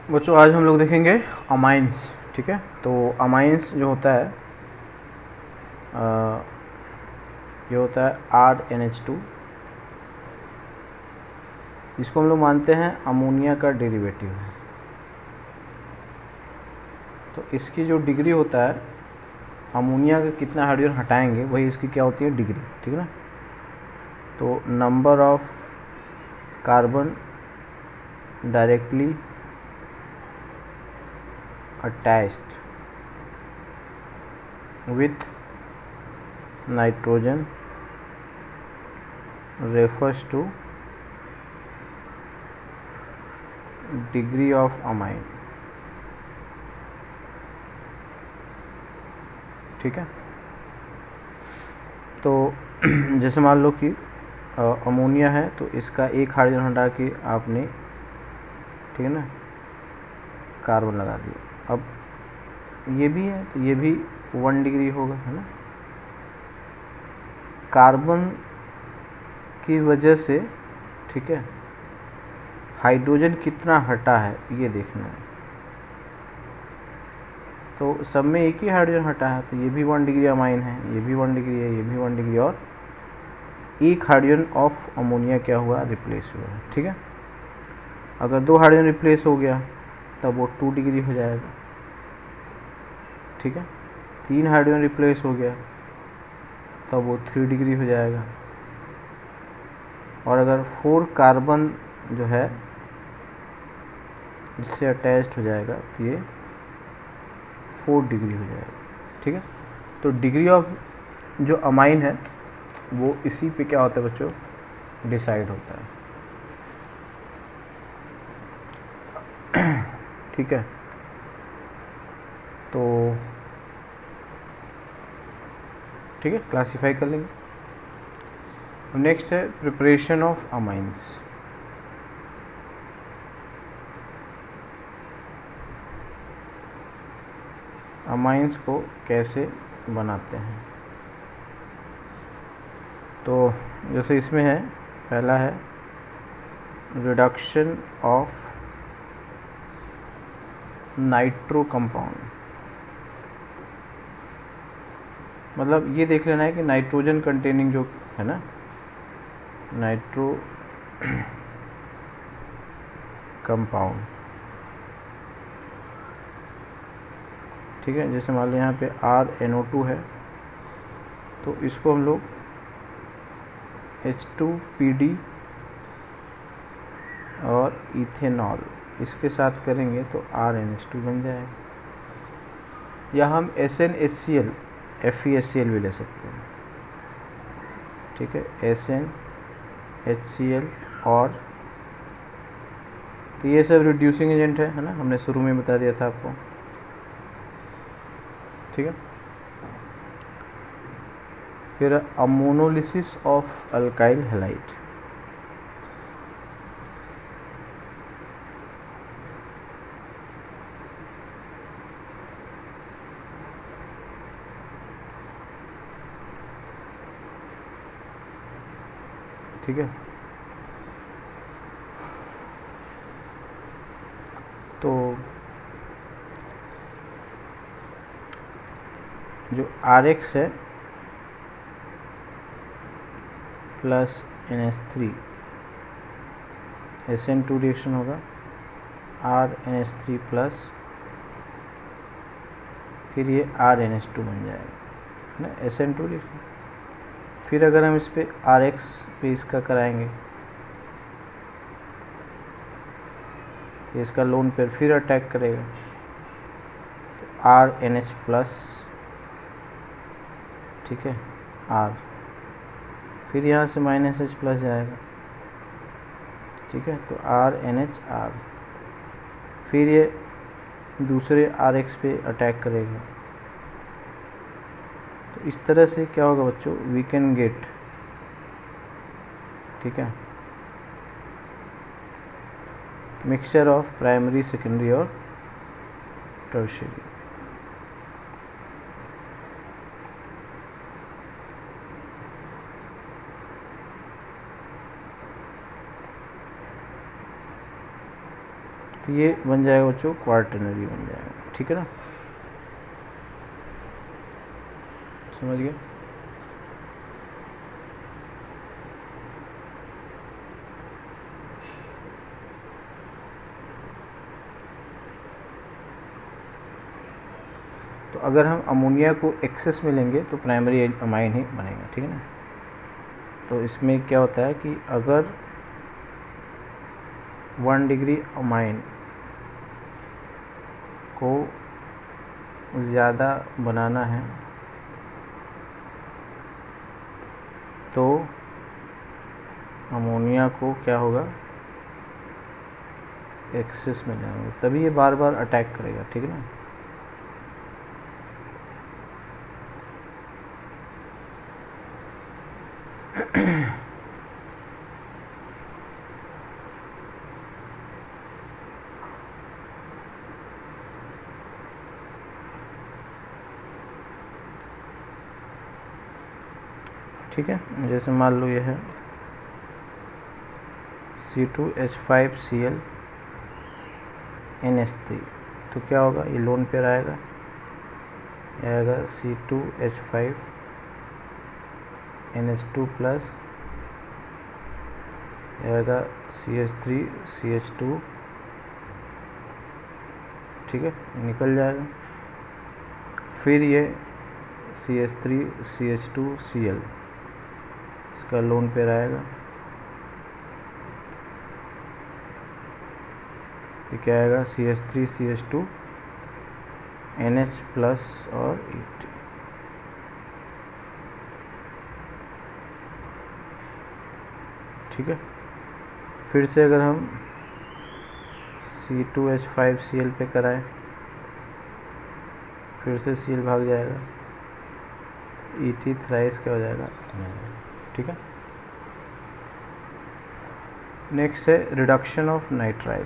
बच्चों आज हम लोग देखेंगे अमाइंस। ठीक है, तो अमाइंस जो होता है ये होता है RNH2। इसको हम लोग मानते हैं अमोनिया का डेरिवेटिव है। तो इसकी जो डिग्री होता है, अमोनिया का कितना हाइड्रोजन हटाएंगे वही इसकी क्या होती है, डिग्री। ठीक है ना। तो number of carbon directly attached with nitrogen refers to degree of amine। ठीक है, तो जैसे मान लो कि अमोनिया है तो इसका एक हाइड्रोजन हटा के आपने, ठीक है ना, कार्बन लगा दिया। अब ये भी है तो ये भी 1 डिग्री होगा, है ना। कार्बन की वजह से, ठीक है, हाइड्रोजन कितना हटा है ये देखना है। तो सब में एक ही हाइड्रोजन हटा है तो ये भी 1 डिग्री अमाइन है, ये भी 1 डिग्री है, ये भी 1 डिग्री, और एक हाइड्रोजन ऑफ अमोनिया क्या हुआ, रिप्लेस हुआ है। ठीक है, अगर 2 हाइड्रोजन रिप्लेस हो गया तब वो 2 डिग्री हो जाएगा। ठीक है, 3 हाइड्रोजन रिप्लेस हो गया तब वो 3 डिग्री हो जाएगा। और अगर 4 कार्बन जो है इससे अटैच्ड हो जाएगा तो ये 4 डिग्री हो जाएगा। ठीक है, तो डिग्री ऑफ जो अमाइन है वो इसी पे क्या होता है बच्चों, डिसाइड होता है। ठीक है, तो ठीक है, क्लासीफाई कर लेंगे। नेक्स्ट है प्रिपरेशन ऑफ अमाइंस। अमाइंस को कैसे बनाते हैं, तो जैसे इसमें है, पहला है रिडक्शन ऑफ नाइट्रो कंपाउंड। मतलब ये देख लेना है कि नाइट्रोजन कंटेनिंग जो है ना, नाइट्रो कंपाउंड। ठीक है, जैसे मान लो यहाँ पे RNO2 है तो इसको हम लोग H2PD और इथेनॉल इसके साथ करेंगे तो RNH2 बन जाएगा। या हम SnHCl FeHCl भी ले सकते हैं। ठीक है, SnHCl, और तो ये सब रिड्यूसिंग एजेंट है ना, हमने शुरू में बता दिया था आपको। ठीक है, फिर अमोनोलिसिस ऑफ अल्काइल हैलाइड। ठीक है, तो जो RX है प्लस NH3 SN2 रिएक्शन होगा, RNH3 प्लस फिर ये RNH2 बन जाएगा ना, SN2 रिएक्शन। फिर अगर हम इस पे RX पे इसका कराएंगे, इसका लोन पेयर फिर अटैक करेगा तो RNH प्लस, ठीक है, R, फिर यहाँ से -H प्लस जाएगा। ठीक है, तो RNHR, फिर ये दूसरे RX पे अटैक करेगा। तो इस तरह से क्या होगा बच्चों, वी कैन गेट, ठीक है, मिक्सचर ऑफ प्राइमरी, सेकेंडरी और टर्शियरी। तो ये बन जाएगा बच्चों क्वार्टरनरी बन जाएगा, ठीक है ना, समझ गए। तो अगर हम अमोनिया को एक्सेस में लेंगे तो प्राइमरी अमाइन ही बनेगा, ठीक है ना। तो इसमें क्या होता है कि अगर 1 डिग्री अमाइन को ज़्यादा बनाना है तो अमोनिया को क्या होगा, एक्सेस में लेना होगा, तभी ये बार बार अटैक करेगा, ठीक है ना। ठीक है, जैसे मान लो ये है C2H5Cl NH3, तो क्या होगा, ये लोन पेयर आएगा, ये आएगा C2H5 NH2 प्लस, ये आएगा CH3 CH2, ठीक है, निकल जाएगा। फिर ये CH3 CH2 Cl, इसका लोन पेयर आएगा, ये क्या आएगा, CH3 CH2 NH प्लस और ET, ठीक है। फिर से अगर हम C2H5Cl पे कराएं, फिर से Cl भाग जाएगा, ET थ्राइस क्या हो जाएगा, ठीक है। नेक्स्ट है रिडक्शन ऑफ नाइट्राइल।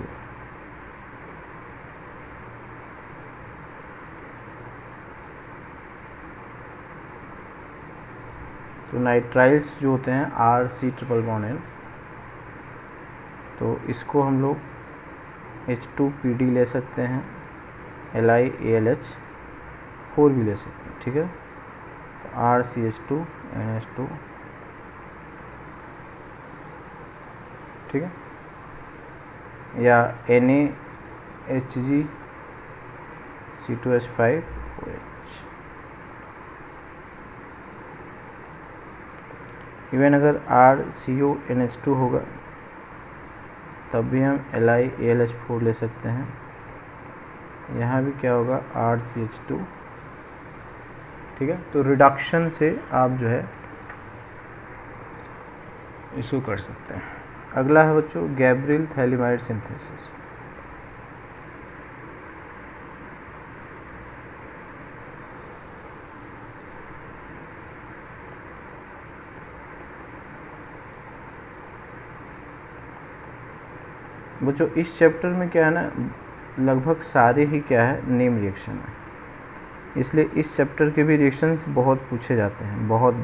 तो नाइट्राइल्स जो होते हैं RC ट्रिपल बॉन्ड N, तो इसको हम लोग H2PD ले सकते हैं, LiAlH4 भी ले सकते हैं, ठीक है। तो RCH2 NH2, ठीक है, या NaHg C2H5OH। इवन अगर RCONH2 होगा तब भी हम LiAlH4 ले सकते हैं, यहाँ भी क्या होगा, RCH2, ठीक है। तो रिडक्शन से आप जो है इसको कर सकते हैं। अगला है बच्चों गैब्रियल थैलिमाइड सिंथेसिस। बच्चों इस चैप्टर में क्या है ना, लगभग सारे ही क्या है, नेम रिएक्शन है, इसलिए इस चैप्टर के भी रिएक्शंस बहुत पूछे जाते हैं, बहुत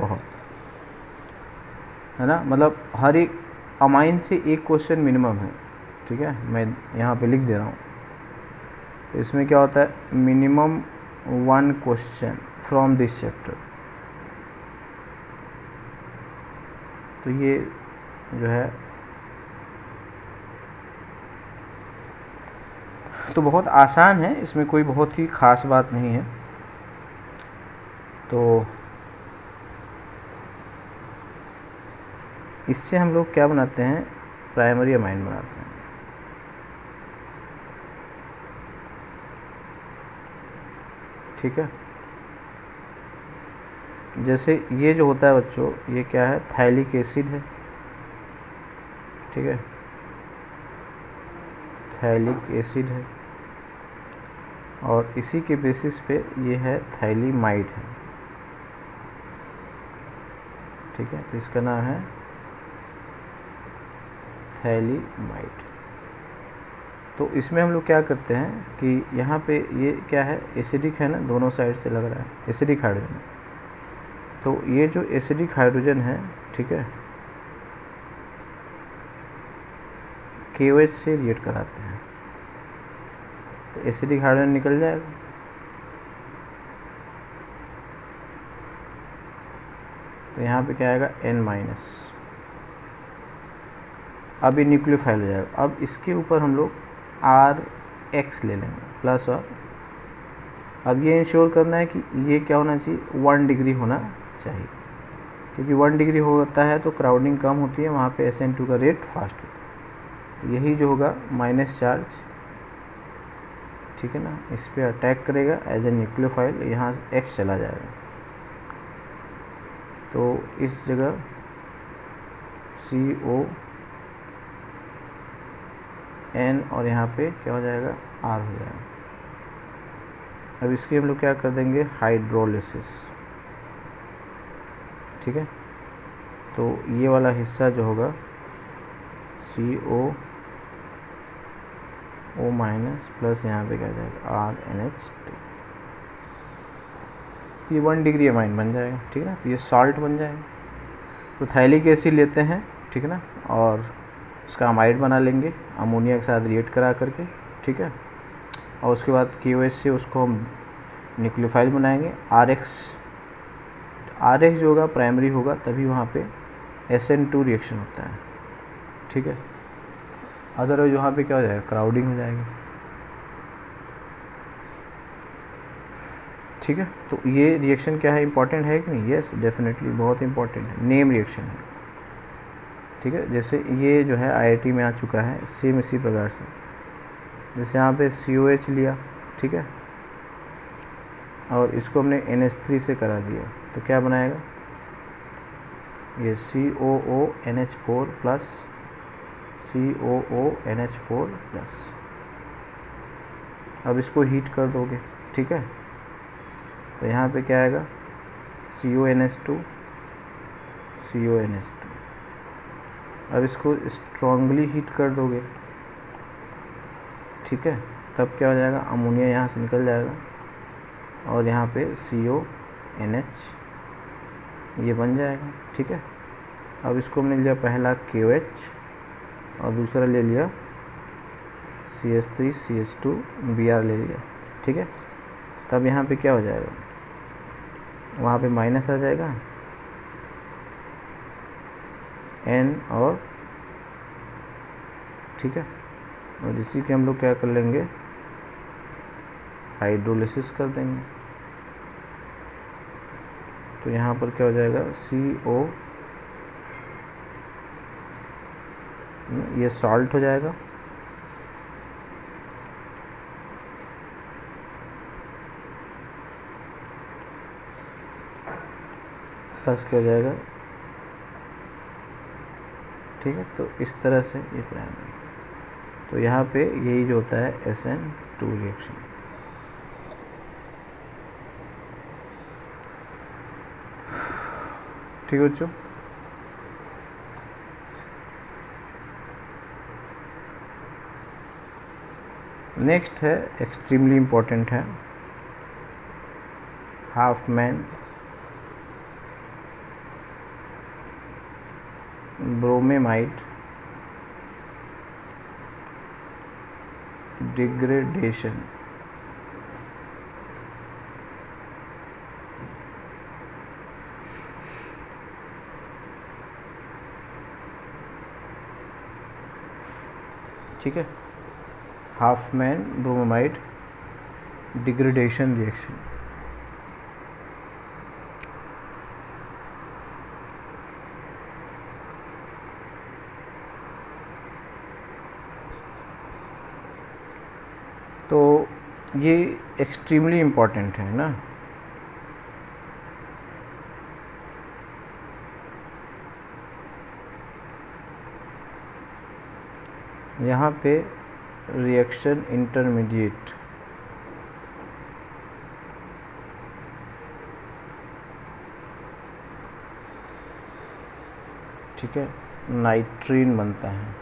है ना, मतलब हर एक अमाइन से एक क्वेश्चन मिनिमम है, ठीक है। मैं यहाँ पे लिख दे रहा हूँ, तो इसमें क्या होता है, minimum 1 question from this chapter. तो ये जो है तो बहुत आसान है, इसमें कोई बहुत ही ख़ास बात नहीं है। तो इससे हम लोग क्या बनाते हैं, प्राइमरी अमाइन बनाते हैं, ठीक है। जैसे ये जो होता है बच्चों, ये क्या है, थाइलिक एसिड है, ठीक है, थाइलिक एसिड है, और इसी के बेसिस पे ये है थाइलिमाइड है, ठीक है। तो इसका नाम है थाइलिमाइड। तो इसमें हम लोग क्या करते हैं कि यहाँ पे ये क्या है, एसिडिक है ना, दोनों साइड से लग रहा है एसिडिक हाइड्रोजन, तो ये जो एसिडिक हाइड्रोजन है, ठीक है, KOH से रिएक्ट कराते हैं, तो एसिडिक हाइड्रोजन निकल जाएगा। तो यहाँ पे क्या आएगा N-। अब ये न्यूक्लियोफाइल हो जाएगा। अब इसके ऊपर हम लोग RH ले लेंगे प्लस, और अब ये इंश्योर करना है कि ये क्या होना चाहिए, 1 डिग्री होना चाहिए, क्योंकि 1 डिग्री होता है तो क्राउडिंग कम होती है, वहाँ पे SN2 का रेट फास्ट होता है। तो यही जो होगा माइनस चार्ज, ठीक है ना, इस पर अटैक करेगा एज ए न्यूक्लियोफाइल, यहाँ से X चला जाएगा। तो इस जगह CON और यहाँ पे क्या हो जाएगा, R हो जाएगा। अब इसके हम लोग क्या कर देंगे, हाइड्रोलिसिस, ठीक है। तो ये वाला हिस्सा जो होगा COO- प्लस यहाँ पे क्या जाएगा RNH2, ये 1 डिग्री अमाइन बन जाएगा, ठीक है ना। तो ये सॉल्ट बन जाएगा। तो थाइलिक एसिड लेते हैं, ठीक है ना, और उसका अमाइड बना लेंगे अमोनिया के साथ रिएक्ट करा करके, ठीक है। और उसके बाद KOH से उसको हम न्यूक्लियोफाइल बनाएंगे। RH जो होगा प्राइमरी होगा, तभी वहाँ पे SN2 रिएक्शन होता है, ठीक है। अदरवाइज वहाँ पे क्या हो जाएगा, क्राउडिंग हो जाएगी, ठीक है। तो ये रिएक्शन क्या है, इंपॉर्टेंट है कि नहीं, यस डेफिनेटली बहुत इंपॉर्टेंट है, नेम रिएक्शन है, ठीक है। जैसे ये जो है IIT में आ चुका है, सेम इसी प्रकार से, जैसे यहाँ पे COH लिया, ठीक है, और इसको हमने NH3 से करा दिया, तो क्या बनाएगा, ये COONH4 प्लस COONH4 प्लस। अब इसको हीट कर दोगे, ठीक है, तो यहाँ पे क्या आएगा, CONH2। अब इसको स्ट्रांगली हीट कर दोगे, ठीक है, तब क्या हो जाएगा, अमोनिया यहाँ से निकल जाएगा, और यहाँ पे CONH ये बन जाएगा, ठीक है। अब इसको हमने लिया पहला KOH और दूसरा ले लिया CH3CH2Br ले लिया, ठीक है। तब यहाँ पे क्या हो जाएगा, वहाँ पे माइनस आ जाएगा N और, ठीक है, और इसी के हम लोग क्या कर लेंगे, हाइड्रोलिसिस कर देंगे। तो यहाँ पर क्या हो जाएगा, CO, ये सॉल्ट हो जाएगा, प्लस क्या हो जाएगा, ठीक है। तो इस तरह से ये प्राइमरी, तो यहाँ पे यही जो होता है SN2 रिएक्शन। ठीक है बच्चों, नेक्स्ट है एक्सट्रीमली इम्पोर्टेंट है, हाफमैन ब्रोमेमाइड डिग्रेडेशन। ठीक है, हाफमैन ब्रोमाइड डिग्रेडेशन रिएक्शन। तो ये एक्सट्रीमली इम्पॉर्टेंट है ना, यहाँ पे रिएक्शन इंटरमीडिएट, ठीक है, नाइट्रीन बनता है,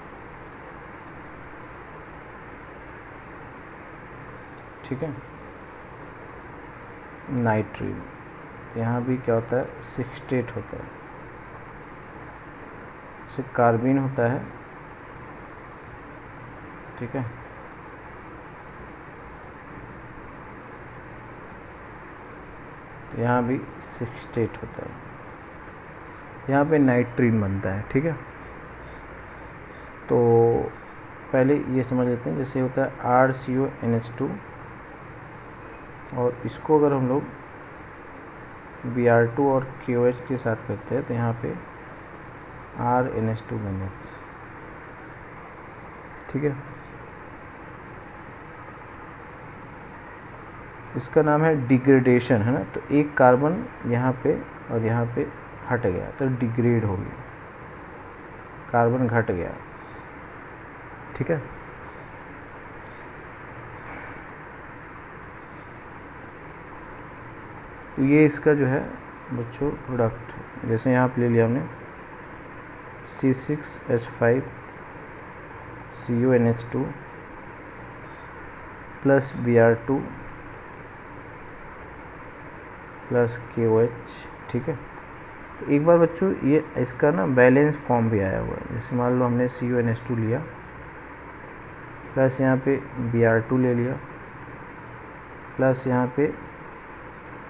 ठीक है, नाइट्रीन। तो यहाँ भी क्या होता है, सिक्सटेट होता है, जैसे कार्बिन होता है, ठीक है, तो यहाँ भी सिक्सटेट होता है, यहाँ पे नाइट्रीन बनता है। ठीक है, तो पहले ये समझ लेते हैं। जैसे होता है RCONH2 और इसको अगर हम लोग Br2 और KOH के साथ करते हैं तो यहाँ पे RNH2 बन जाता है। ठीक है, इसका नाम है डिग्रेडेशन, है ना। तो एक कार्बन यहाँ पे और यहाँ पे हट गया तो डिग्रेड हो गया, कार्बन घट गया। ठीक है, ये इसका जो है बच्चों प्रोडक्ट। जैसे यहाँ पे ले लिया हमने C6H5 CuNH2 plus Br2 plus KOH। ठीक है, तो एक बार बच्चों ये इसका ना बैलेंस फॉर्म भी आया हुआ है। जैसे मान लो हमने CuNH2 लिया प्लस यहाँ पे Br2 ले लिया प्लस यहाँ पे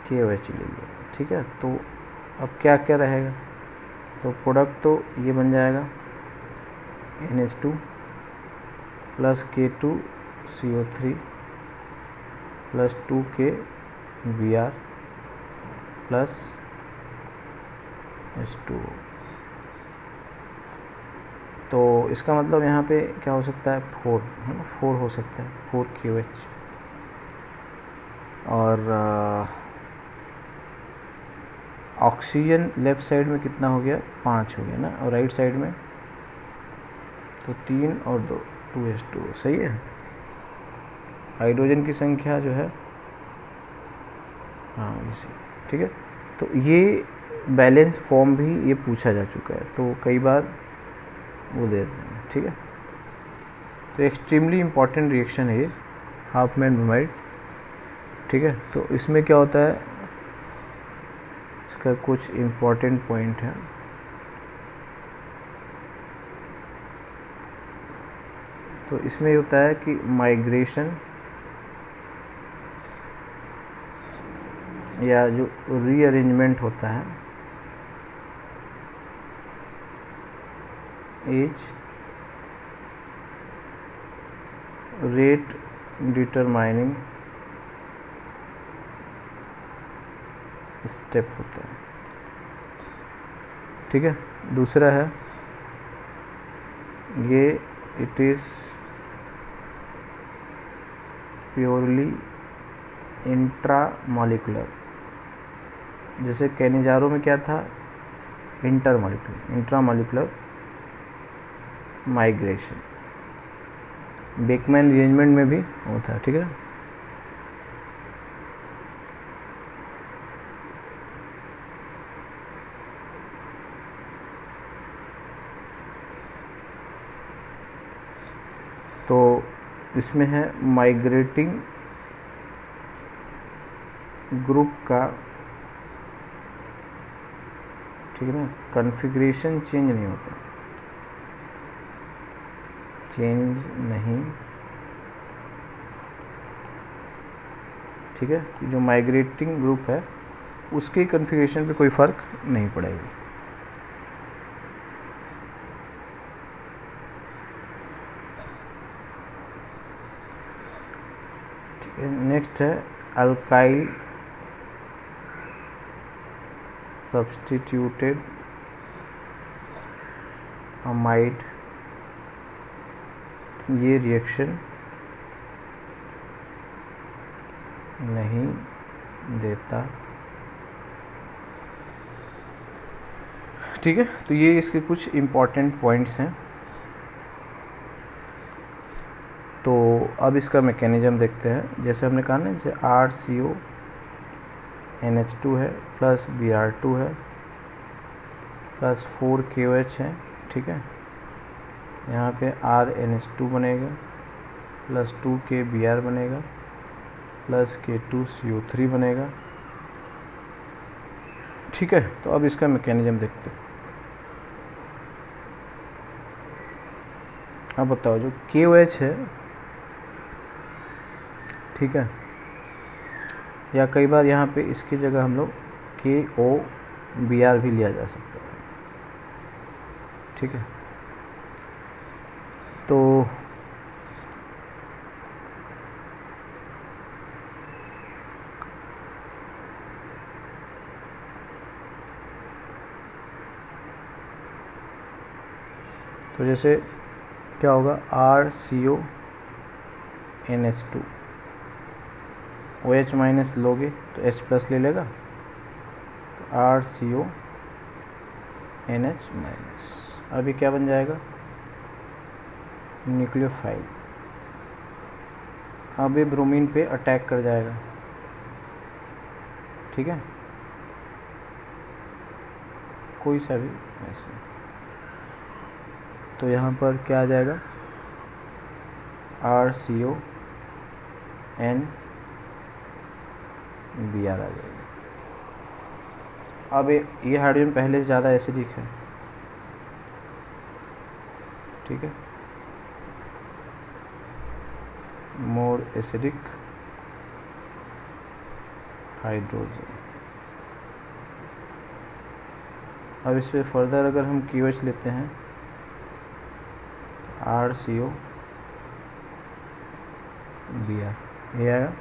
KOH ले लिया। ठीक है, तो अब क्या क्या रहेगा, तो प्रोडक्ट तो ये बन जाएगा NH2 plus K2CO3 plus 2K plus H2O। तो इसका मतलब यहाँ पे क्या हो सकता है, 4, है ना, 4 हो सकता है, 4KOH। और ऑक्सीजन लेफ्ट साइड में कितना हो गया, 5 हो गया ना, और राइट साइड में तो 3 और 2 2H2O। सही है, हाइड्रोजन की संख्या जो है हाँ इसी। ठीक है, तो ये बैलेंस फॉर्म भी ये पूछा जा चुका है, तो कई बार वो दे देते हैं। ठीक है, तो एक्सट्रीमली इम्पॉर्टेंट रिएक्शन है ये हाफमैन ब्रोमाइड। ठीक है, तो इसमें क्या होता है, इसका कुछ इम्पॉर्टेंट पॉइंट है। तो इसमें ये होता है कि माइग्रेशन या जो रीअरेंजमेंट होता है इज रेट डिटरमाइनिंग स्टेप होता है। ठीक है, दूसरा है ये इट इज़ प्योरली इंट्रामॉलिक्यूलर। जैसे कैनिजारो में क्या था, इंट्रामॉलिक्यूलर माइग्रेशन। बेकमैन रीअरेंजमेंट में भी होता है। ठीक है, तो इसमें है माइग्रेटिंग ग्रुप का, ठीक है ना, कॉन्फ़िगरेशन चेंज नहीं होता, चेंज नहीं। ठीक है, जो माइग्रेटिंग ग्रुप है उसके कॉन्फ़िगरेशन पे कोई फ़र्क नहीं पड़ेगा। ठीक है, नेक्स्ट है अल्काइल सब्स्टिट्यूटेड अमाइड। ये रिएक्शन नहीं देता। ठीक है, तो ये इसके कुछ इम्पॉर्टेंट पॉइंट्स हैं। तो अब इसका मैकेनिज्म देखते हैं। जैसे हमने कहा ना, जैसे RCONH2 है प्लस Br2 है प्लस 4KOH है। ठीक है, यहाँ पे RNH2 बनेगा प्लस 2KBr बनेगा प्लस K2CO3 बनेगा। ठीक है, तो अब इसका मैकेनिज्म देखते हैं। अब बताओ, जो KOH है, ठीक है, या कई बार यहाँ पे इसकी जगह हम लोग KOBr भी लिया जा सकता है, ठीक है। तो जैसे क्या होगा, RCONH2, OH माइनस लोगे तो H प्लस ले लेगा, तो RCONH माइनस। अभी क्या बन जाएगा, न्यूक्लियोफाइल। अब ये ब्रोमीन पे अटैक कर जाएगा, ठीक है, कोई सा भी ऐसे। तो यहाँ पर क्या आ जाएगा, RCONBr आ जाएगा। अब ये हाइड्रोजन पहले से ज़्यादा एसिडिक है, ठीक है, मोर एसिडिक हाइड्रोजन। अब इस पर फर्दर अगर हम KOH लेते हैं, RCOBr ये आया।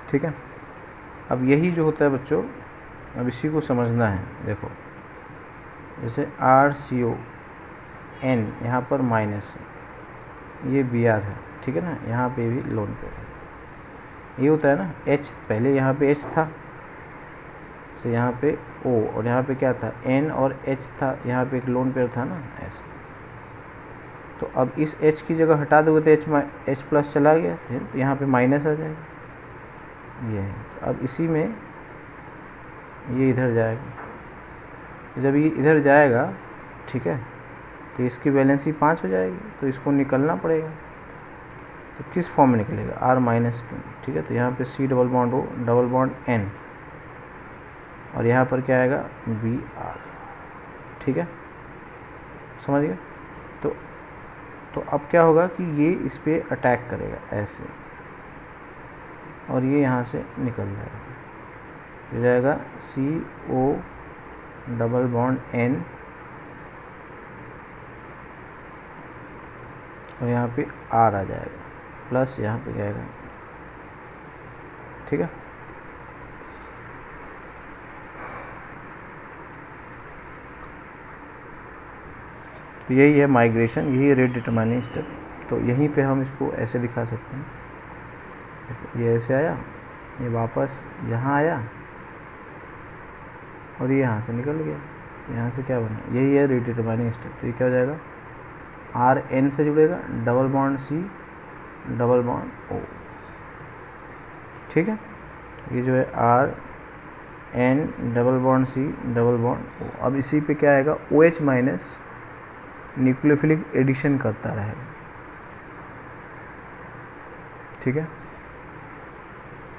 ठीक है, अब यही जो होता है बच्चों, अब इसी को समझना है। देखो जैसे RCON यहाँ पर माइनस है, ये Br है, ठीक है ना, यहाँ पे भी लोन पे है। ये होता है ना, H पहले यहाँ पे H था, से यहाँ पे O, और यहाँ पे क्या था, N और H था, यहाँ पे एक लोन पेयर था ना, ऐसे। तो अब इस H की जगह हटा दोगे तो H प्लस चला गया, तो यहाँ पे माइनस आ जाएगा, ये है। तो अब इसी में ये इधर जाएगा, तो जब ये इधर जाएगा, ठीक है, तो इसकी वैलेंसी 5 हो जाएगी, तो इसको निकलना पड़ेगा। तो किस फॉर्म में निकलेगा, R-2, ठीक है। तो यहाँ पे C double bond O double bond N, और यहाँ पर क्या आएगा, Br, ठीक है, समझ गए। तो अब क्या होगा कि ये इस पे अटैक करेगा ऐसे, और ये यहाँ से निकल जाएगा, हो जाएगा CO डबल बॉन्ड N, और यहाँ पे R आ जाएगा, प्लस यहाँ पे जाएगा, ठीक है। तो यही है माइग्रेशन, यही है रेट डिटरमाइनिंग स्टेप। तो यहीं पे हम इसको ऐसे दिखा सकते हैं, ये ऐसे आया, ये वापस यहाँ आया, और ये यहाँ से निकल गया, तो यहाँ से क्या बना, यही है रेट डिटरमाइनिंग स्टेप। तो ये क्या हो जाएगा, RN से जुड़ेगा, double bond C double bond O, ठीक है। ये जो है RN double bond C double bond O। अब इसी पे क्या आएगा, OH माइनस न्यूक्लियोफिलिक एडिशन करता रहेगा, ठीक है।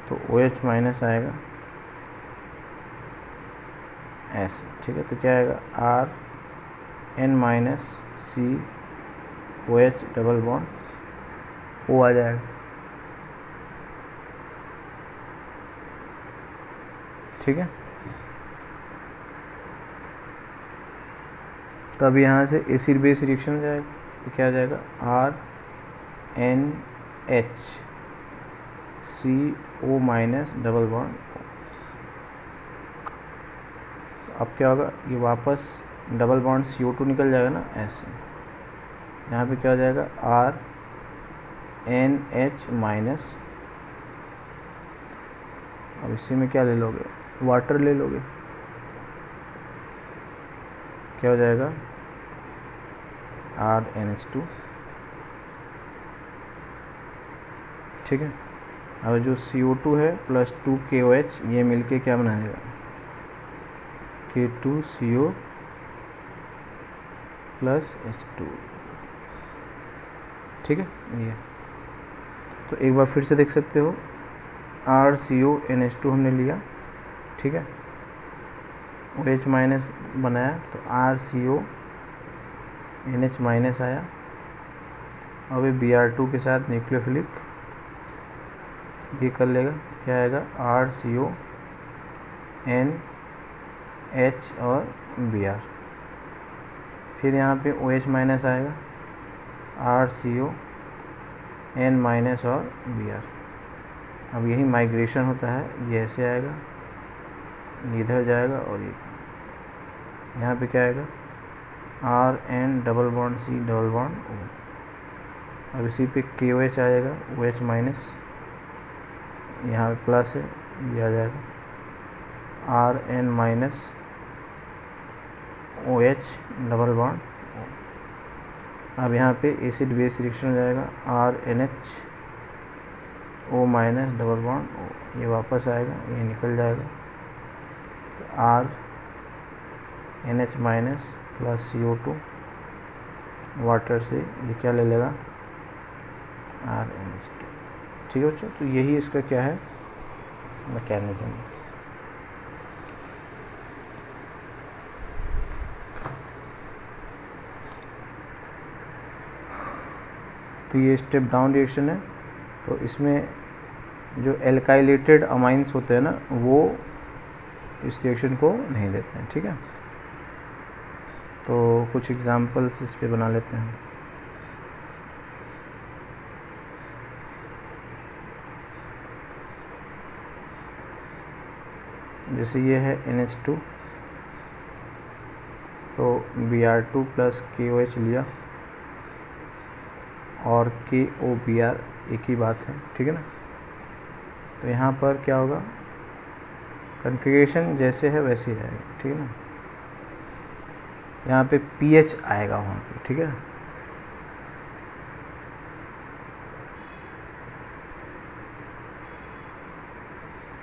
तो OH माइनस आएगा ऐसे, ठीक है। तो क्या आएगा, RN minus COH double bond O आ जाएगा, ठीक है। तब यहाँ से एसिड बेस रिएक्शन हो जाएगा, तो क्या हो जाएगा, RNH CO minus double bond O। अब क्या होगा, ये वापस डबल बॉन्ड CO2 निकल जाएगा ना ऐसे, यहाँ पे क्या हो जाएगा, RNH माइनस, अब इसी में क्या ले लोगे, वाटर ले लोगे, क्या हो जाएगा, RNH2, ठीक है। अब जो CO2 है प्लस 2KOH, ये मिलके क्या बनाएगा, K2CO प्लस H2, ठीक है। ये तो एक बार फिर से देख सकते हो, RCONH2 हमने लिया, ठीक है, OH माइनस बनाया, तो RCONH माइनस आया, अब ये Br2 के साथ न्यूक्लियोफिलिक ये कर लेगा, क्या आएगा RCO NH और Br। फिर यहाँ पे OH माइनस आएगा, RCO N माइनस और Br। अब यही माइग्रेशन होता है, ये ऐसे आएगा, इधर जाएगा और ये यहाँ पे क्या आएगा RN double bond C double bond O। अब इसी पे KOH आएगा, OH माइनस, यहाँ पे प्लस है, ये आ जाएगा RN minus OH double bond O। अब यहाँ पे एसिड बेस रिएक्शन हो जाएगा RNH O minus double bond O, ये वापस आएगा, ये निकल जाएगा, तो RNH minus plus CO2 water से ये क्या ले लेगा RNH2। ठीक है बच्चों, तो यही इसका क्या है मैकेनिज्म। तो ये स्टेप डाउन रिएक्शन है, तो इसमें जो एल्काइलेटेड अमाइंस होते हैं ना वो इस रिएक्शन को नहीं देते हैं। ठीक है, तो कुछ एग्जांपल्स इस पे बना लेते हैं। जैसे ये है NH2, तो Br2 प्लस KOH लिया और KOBr एक ही बात है। ठीक है ना, तो यहाँ पर क्या होगा, कन्फिग्रेशन जैसे है वैसे ही रहेगा। ठीक है ना, यहाँ पे pH आएगा वहाँ पे। ठीक है,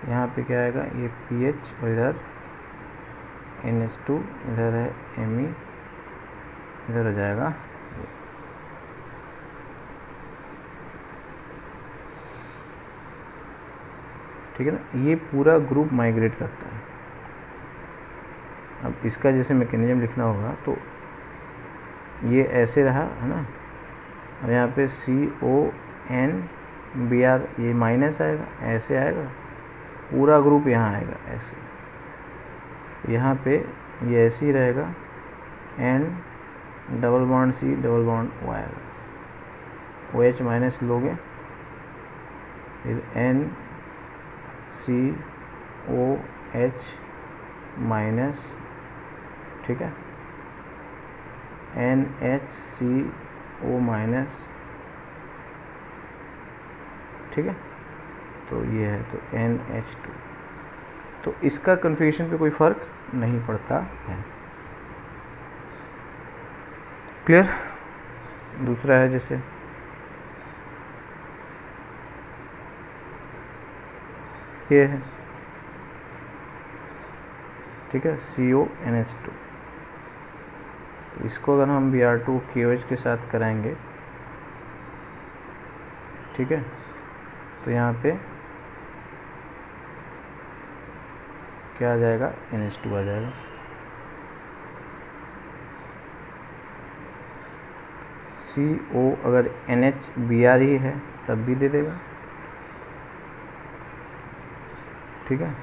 यहाँ पे क्या आएगा, ये pH और इधर NH2, इधर है Me, इधर हो जाएगा ठीक है ना। ये पूरा ग्रुप माइग्रेट करता है। अब इसका जैसे मैकेनिज्म लिखना होगा, तो ये ऐसे रहा है ना, अब यहाँ पे CON Br ये माइनस आएगा, ऐसे आएगा, पूरा ग्रुप यहाँ आएगा ऐसे, यहाँ पे ये ऐसे ही रहेगा, N double bond C double bond O आएगा, OH माइनस लोगे, फिर NCOH माइनस, ठीक है, NHCO माइनस, ठीक है, तो ये है, तो NH2। तो इसका कन्फिग्रेशन पे कोई फ़र्क नहीं पड़ता है। क्लियर। दूसरा है जैसे ये है, ठीक है, CONH2। तो इसको अगर हम Br2 KOH के साथ कराएंगे, ठीक है, तो यहाँ पे क्या आ जाएगा, NH2 आ जाएगा। CO अगर NHBr ही है तब भी दे देगा। ठीक है,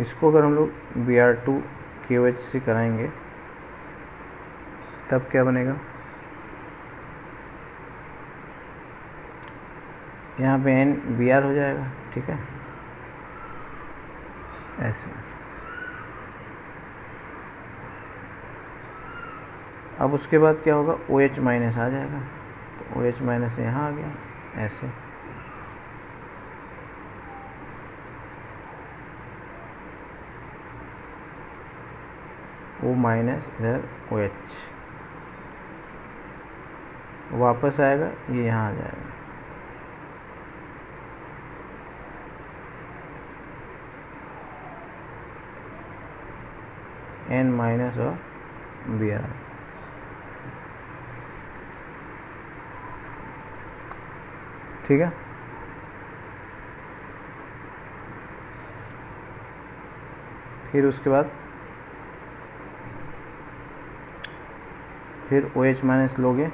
इसको अगर हम लोग Br2 KOH से कराएंगे तब क्या बनेगा, यहाँ पे NBr हो जाएगा। ठीक है, ऐसे। अब उसके बाद क्या होगा, OH माइनस आ जाएगा, तो OH माइनस यहाँ आ गया ऐसे, O माइनस इधर OH वापस आएगा, ये यहाँ आ जाएगा, N माइनस और Br। ठीक है। फिर उसके बाद फिर OH माइनस लोगे,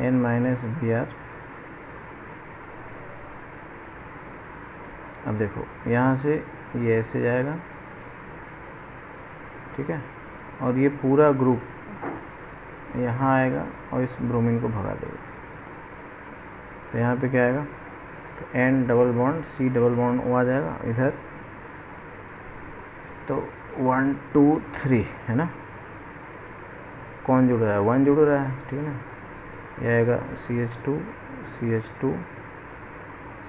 N माइनस Br। अब देखो यहाँ से ये ऐसे जाएगा, ठीक है, और ये पूरा ग्रुप यहाँ आएगा और इस ब्रोमीन को भगा देगा। तो यहाँ पे क्या आएगा, तो N double bond C double bond O आ जाएगा इधर। तो 1 2 3 है ना, कौन जुड़ रहा है, 1 जुड़ रहा है, ठीक है ना। ये आएगा CH2 CH2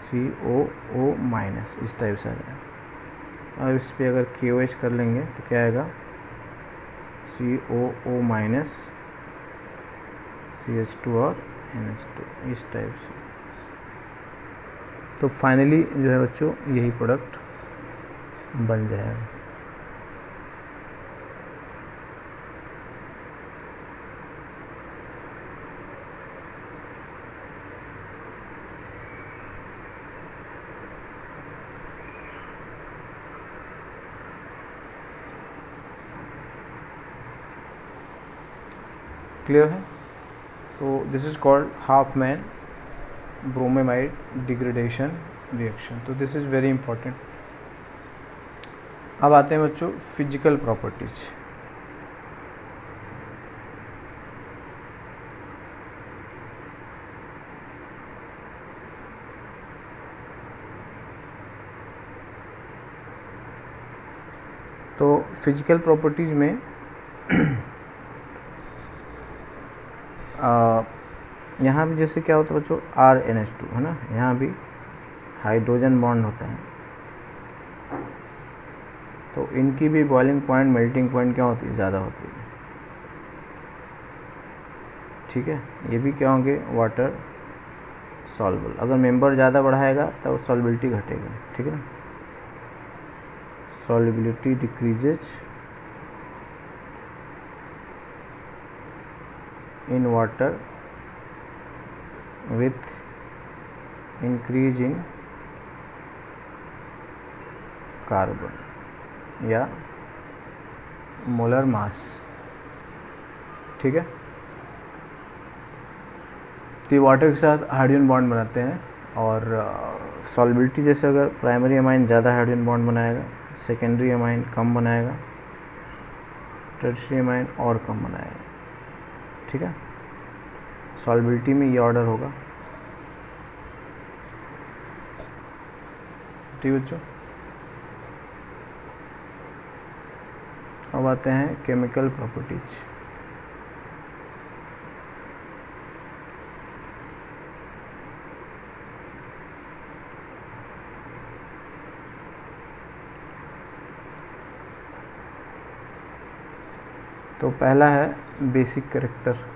COO माइनस, इस टाइप से आ जाएगा। अब इस पर अगर KOH कर लेंगे तो क्या आएगा, COO माइनस CH2 और NH2, इस टाइप से। तो फाइनली जो है बच्चों यही प्रोडक्ट बन जाएगा। क्लियर है। तो this is called Hopman bromamide degradation reaction. तो दिस इज़ वेरी इंपॉर्टेंट। अब आते हैं बच्चों फिजिकल प्रॉपर्टीज। तो फिजिकल प्रॉपर्टीज में यहाँ भी जैसे क्या होता है बच्चों, RNH2 है ना, यहाँ भी हाइड्रोजन बॉन्ड होता है। तो इनकी भी बॉइलिंग पॉइंट मेल्टिंग पॉइंट क्या होती है, ज़्यादा होती है, ठीक है। ये भी क्या होंगे, वाटर सॉल्युबल। अगर मेंबर ज़्यादा बढ़ाएगा तो सॉल्युबिलिटी घटेगा, ठीक है ना। Solubility decreases in water with increase in carbon या मोलर मास, ठीक है। तो वाटर के साथ हाइड्रोजन बॉन्ड बनाते हैं और सॉल्युबिलिटी जैसे अगर प्राइमरी अमाइन ज़्यादा हाइड्रोजन बॉन्ड बनाएगा, सेकेंडरी अमाइन कम बनाएगा, टर्शियरी अमाइन और कम बनाएगा, ठीक है। सॉल्युबिलिटी में ये ऑर्डर होगा, ठीक बच्चों। अब आते हैं केमिकल प्रॉपर्टीज। तो पहला है बेसिक कैरेक्टर।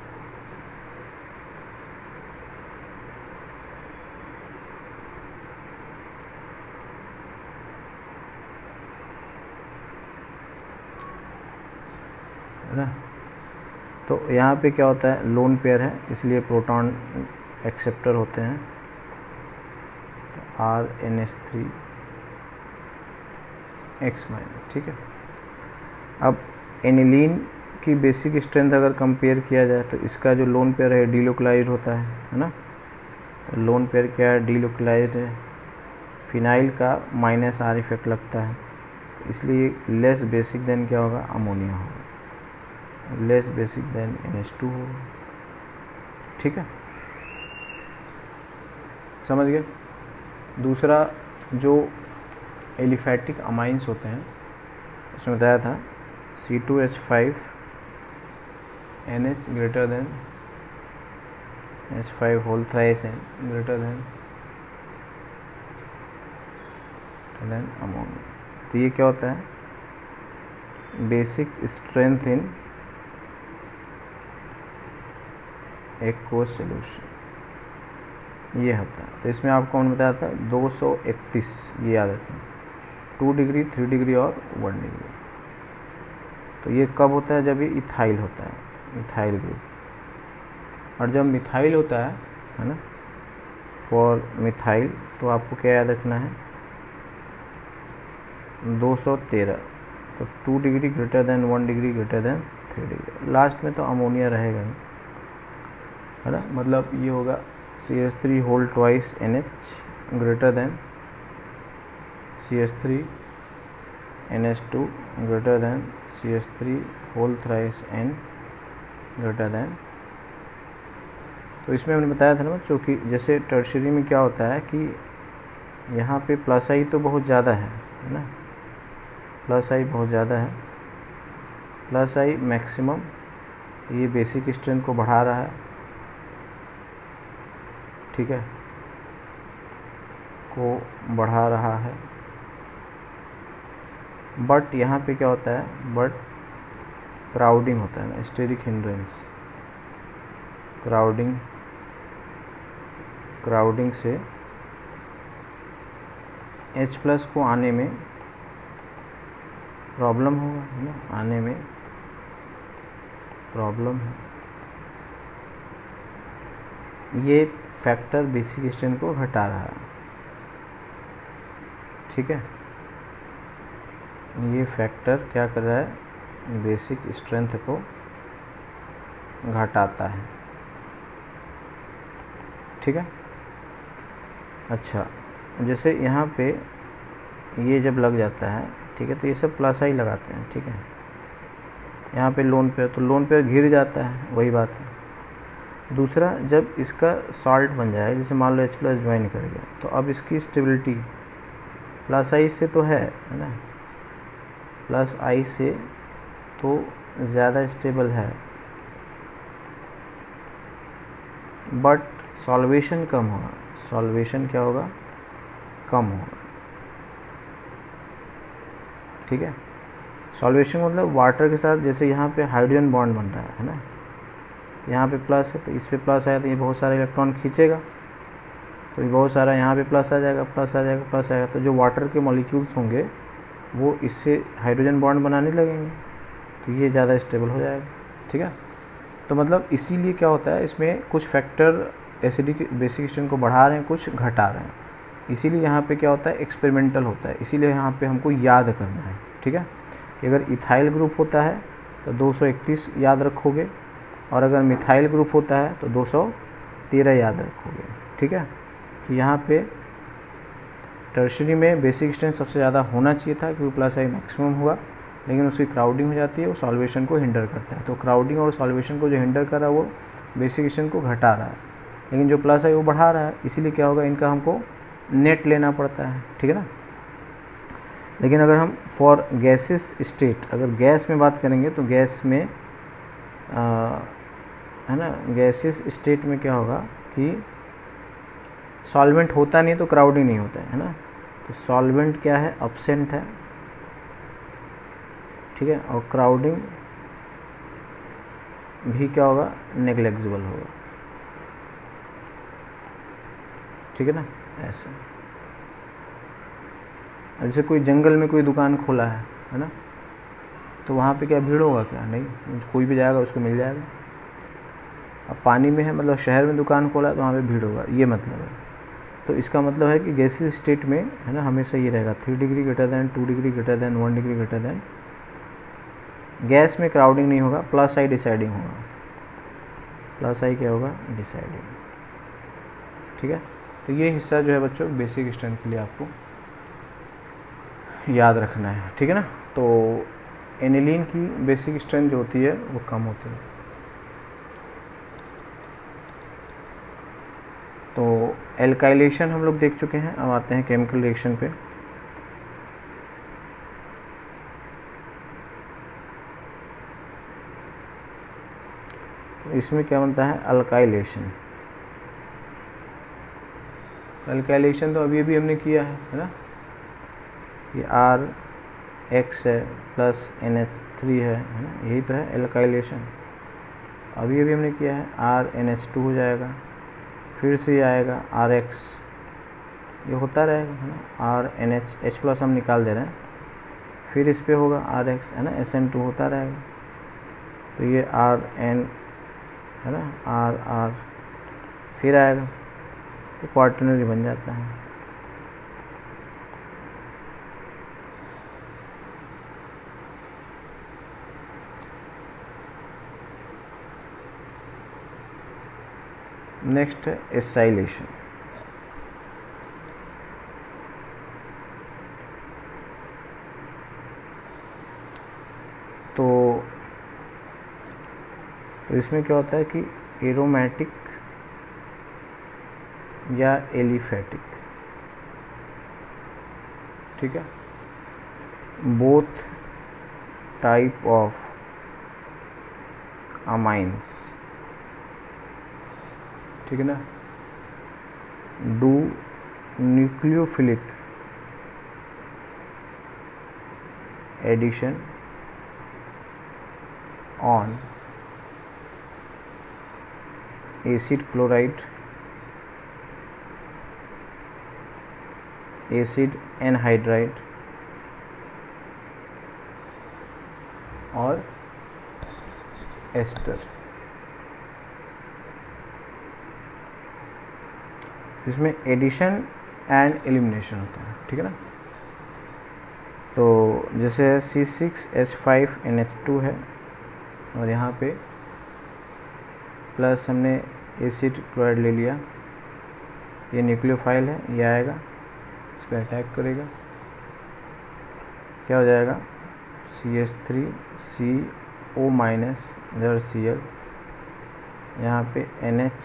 ना, तो यहाँ पे क्या होता है, लोन पेयर है इसलिए प्रोटॉन एक्सेप्टर होते हैं, तो RNH3 X माइनस, ठीक है। अब एनिलीन की बेसिक स्ट्रेंथ अगर कंपेयर किया जाए तो इसका जो लोन पेयर है डीलोकलाइज्ड होता है ना। तो लोन पेयर क्या है, डीलोकलाइज्ड है। फिनाइल का -R इफेक्ट लगता है, इसलिए लेस बेसिक देन क्या होगा, अमोनिया होगा, लेस बेसिक देन NH2 होगा, ठीक है, समझ गए। दूसरा जो एलिफैटिक अमाइंस होते हैं उसमें बताया था C2H5 NH greater than H5 whole thrice N greater than ammonia. तो ये क्या होता है, basic strength in aqueous solution, ये होता है। तो इसमें आपको कौन बताया था, 231, ये याद रखना, 2 डिग्री 3 डिग्री और 1 डिग्री। तो ये कब होता है, जब ये इथाइल होता है, इथाइल ग्रुप। और जब मिथाइल होता है ना, फॉर मिथाइल, तो आपको क्या याद रखना है, 213, तो 2 degree greater than 1 degree greater than 3 degree. Last में तो अमोनिया रहेगा ही, है ना, मतलब ये होगा CH3 whole twice NH greater than CH3 NH2 greater than CH3 whole thrice N greater than. तो इसमें हमने बताया था ना बच्चों कि जैसे टर्शियरी में क्या होता है कि यहाँ पे प्लस आई तो बहुत ज़्यादा है ना, प्लस आई बहुत ज़्यादा है, प्लस आई मैक्सिमम ये बेसिक स्ट्रेंथ को बढ़ा रहा है, ठीक है, को बढ़ा रहा है। बट यहाँ पे क्या होता है, बट क्राउडिंग होता है ना, स्टेरिक हिंड्रेंस, क्राउडिंग से H+ को आने में प्रॉब्लम होगा, है ना, आने में प्रॉब्लम है। ये फैक्टर बेसिक स्ट्रेंथ को घटा रहा है, ठीक है, ये फैक्टर क्या कर रहा है, बेसिक स्ट्रेंथ को घटाता है, ठीक है। अच्छा, जैसे यहाँ पे ये जब लग जाता है, ठीक है, तो ये सब प्लस आई लगाते हैं, ठीक है, यहाँ पे लोन पेयर, तो लोन पेयर घिर जाता है, वही बात है। दूसरा, जब इसका सॉल्ट बन जाए, जैसे मान लो H+ ज्वाइन कर गया, तो अब इसकी स्टेबिलिटी प्लस आई से तो है ना, प्लस आई से तो ज़्यादा स्टेबल है, बट सॉल्वेशन कम होगा, सॉल्वेशन क्या होगा, कम होगा, ठीक है। सॉल्वेशन मतलब वाटर के साथ, जैसे यहाँ पे हाइड्रोजन बॉन्ड बन रहा है ना, यहाँ पे प्लस है तो इस पे प्लस आया तो ये बहुत सारे इलेक्ट्रॉन खींचेगा, तो ये बहुत सारा यहाँ पे प्लस आ जाएगा, प्लस आ जाएगा, प्लस आएगा, तो जो वाटर के मॉलिक्यूल्स होंगे वो इससे हाइड्रोजन बॉन्ड बनाने लगेंगे, तो ये ज़्यादा स्टेबल हो जाएगा, ठीक है। तो मतलब इसीलिए क्या होता है, इसमें कुछ फैक्टर एसिडिक बेसिक स्ट्रेंथ को बढ़ा रहे हैं, कुछ घटा रहे हैं, इसीलिए यहाँ पे क्या होता है, एक्सपेरिमेंटल होता है, इसीलिए यहाँ पे हमको याद करना है, ठीक है। कि अगर इथाइल ग्रुप होता है तो 231 याद रखोगे, और अगर मिथाइल ग्रुप होता है तो 213 याद रखोगे, ठीक है। कि यहाँ पे टर्शरी में बेसिक स्ट्रेंथ सबसे ज़्यादा होना चाहिए था, क्योंकि प्लस आई मैक्सिमम हुआ, लेकिन उसकी क्राउडिंग हो जाती है, वो सॉल्वेशन को हिंडर करता है, तो क्राउडिंग और सॉल्वेशन को जो हिंडर कर रहा है वो बेसिक स्ट्रेंथ को घटा रहा है, लेकिन जो प्लस आई वो बढ़ा रहा है, इसीलिए क्या होगा, इनका हमको नेट लेना पड़ता है, ठीक है ना। लेकिन अगर हम फॉर गैसेस स्टेट, अगर गैस में बात करेंगे तो गैस में है ना, गैसेस स्टेट में क्या होगा कि सॉल्वेंट होता नहीं तो क्राउडिंग नहीं होता है ना, तो सॉल्वेंट क्या है, अब्सेंट है, ठीक है, और क्राउडिंग भी क्या होगा, नेग्लेक्जिबल होगा, ठीक है ना, ऐसे। जैसे कोई जंगल में कोई दुकान खोला है ना, तो वहाँ पे क्या भीड़ होगा, क्या नहीं, कोई भी जाएगा उसको मिल जाएगा। अब पानी में है, मतलब शहर में दुकान खोला है तो वहाँ पे भीड़ होगा, ये मतलब है। तो इसका मतलब है कि गैसीय स्टेट में है ना, हमेशा ये रहेगा 3 degree greater than 2 degree greater than 1 degree greater than. Gas में क्राउडिंग नहीं होगा, प्लस आई डिसाइडिंग होगा, प्लस आई क्या होगा, डिसाइडिंग, ठीक है। तो ये हिस्सा जो है बच्चों बेसिक स्ट्रेंथ के लिए आपको याद रखना है, ठीक है ना। तो एनिलीन की बेसिक स्ट्रेंथ जो होती है वो कम होती है। तो एल्काइलेशन हम लोग देख चुके हैं, अब आते हैं केमिकल रिएक्शन पे। तो इसमें क्या बनता है, अल्काइलेशन। अल्काइलेशन तो अभी हमने किया है ना, ये RX है प्लस NH3 है ना, यही तो है एल्काइलेशन। अभी हमने किया है, RNH2 हो जाएगा, फिर से ये आएगा RX, ये होता रहेगा है ना, RNH, H+ हम निकाल दे रहे हैं, फिर इस पे होगा RX है ना, SN2 होता रहेगा, तो ये RN है ना, RR फिर आएगा, तो क्वार्टरनरी बन जाता है। नेक्स्ट है एसाइलेशन। तो इसमें क्या होता है कि एरोमेटिक या एलिफेटिक, ठीक है, बोथ टाइप ऑफ अमाइंस, ठीक है ना, do nucleophilic addition on acid chloride, acid anhydride और एस्टर। इसमें एडिशन एंड एलिमिनेशन होता है, ठीक है ना। तो जैसे C6H5NH2 है और यहाँ पे प्लस हमने एसिड क्लोराइड ले लिया, ये न्यूक्लियोफाइल है, ये आएगा इस पर अटैक करेगा, क्या हो जाएगा CH3CO माइनस, इधर Cl, यहाँ पे NH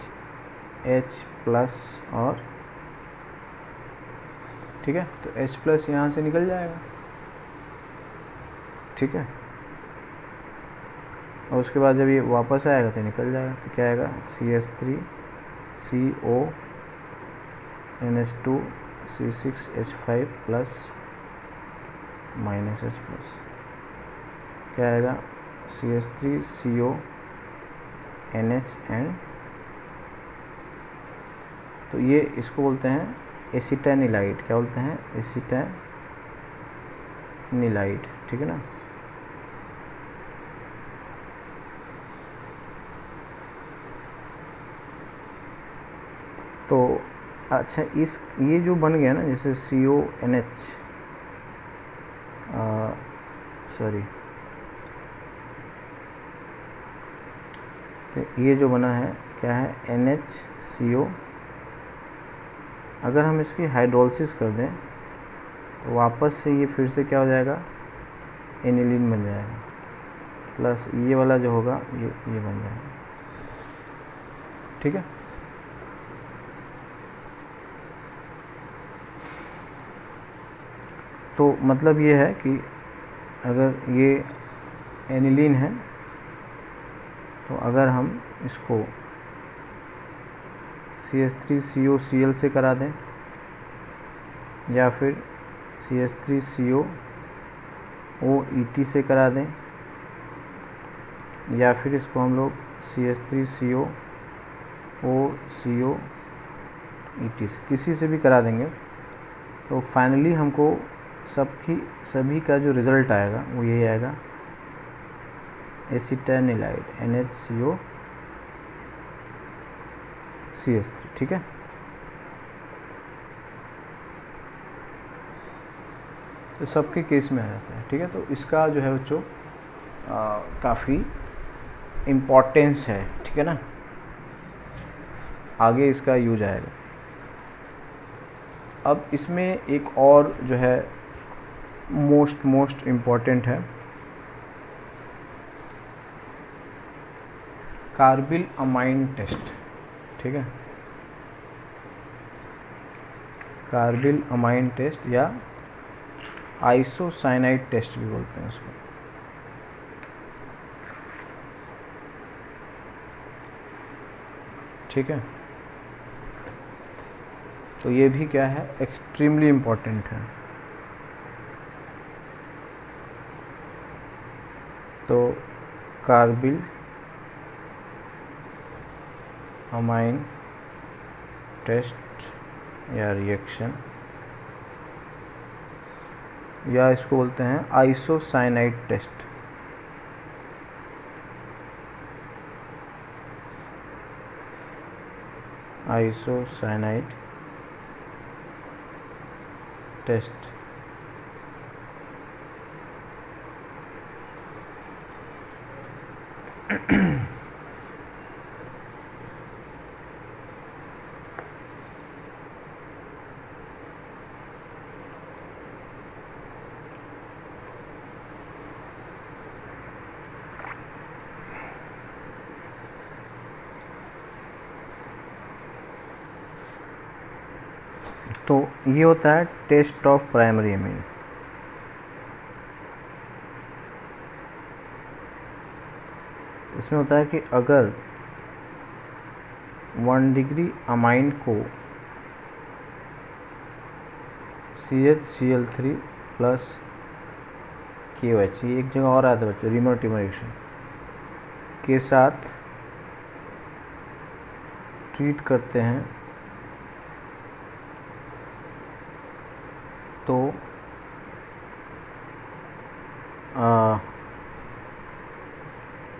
प्लस और, ठीक है, तो H प्लस यहाँ से निकल जाएगा, ठीक है, और उसके बाद जब ये वापस आएगा तो निकल जाएगा, तो क्या आएगा CH3CO NH2 C6H5 plus minus H plus, क्या आएगा CH3CO NH एंड, तो ये इसको बोलते हैं एसिटानिलाइड, क्या बोलते हैं एसिटानिलाइड, ठीक है ना। तो अच्छा, इस ये जो बन गया ना, जैसे CONH, सॉरी, तो ये जो बना है क्या है NHCO, अगर हम इसकी हाइड्रोलिसिस कर दें तो वापस से ये फिर से क्या हो जाएगा, एनिलीन बन जाएगा, प्लस ये वाला जो होगा ये बन जाएगा, ठीक है। तो मतलब ये है कि अगर ये एनिलीन है तो अगर हम इसको CH3COCl से करा दें या फिर CH3COOET से करा दें या फिर इसको हम लोग CH3COOCOET से किसी से भी करा देंगे, तो फाइनली हमको सभी का जो रिज़ल्ट आएगा वो यही आएगा, एसिटानिलाइड NHCO CH3, ठीक है। तो सबके केस में आ जाता है, ठीक है। तो इसका जो है बच्चों काफ़ी इम्पोर्टेंस है, ठीक है ना, आगे इसका यूज आएगा। अब इसमें एक और जो है मोस्ट इम्पॉर्टेंट है, कार्बिल अमाइन टेस्ट, ठीक है, कार्बिल अमाइन टेस्ट या आइसोसाइनाइड टेस्ट भी बोलते हैं उसको, ठीक है। तो ये भी क्या है, एक्सट्रीमली इम्पॉर्टेंट है। तो कार्बिल अमाइन टेस्ट या रिएक्शन, या इसको बोलते हैं आइसोसाइनाइड टेस्ट, आइसोसाइनाइड टेस्ट। तो ये होता है टेस्ट ऑफ प्राइमरी अमीन। इसमें होता है कि अगर 1 डिग्री अमाइन को CHCl3 प्लस KOH, ये एक जगह और आता है बच्चों, रीमर टीमर रिएक्शन के साथ ट्रीट करते हैं तो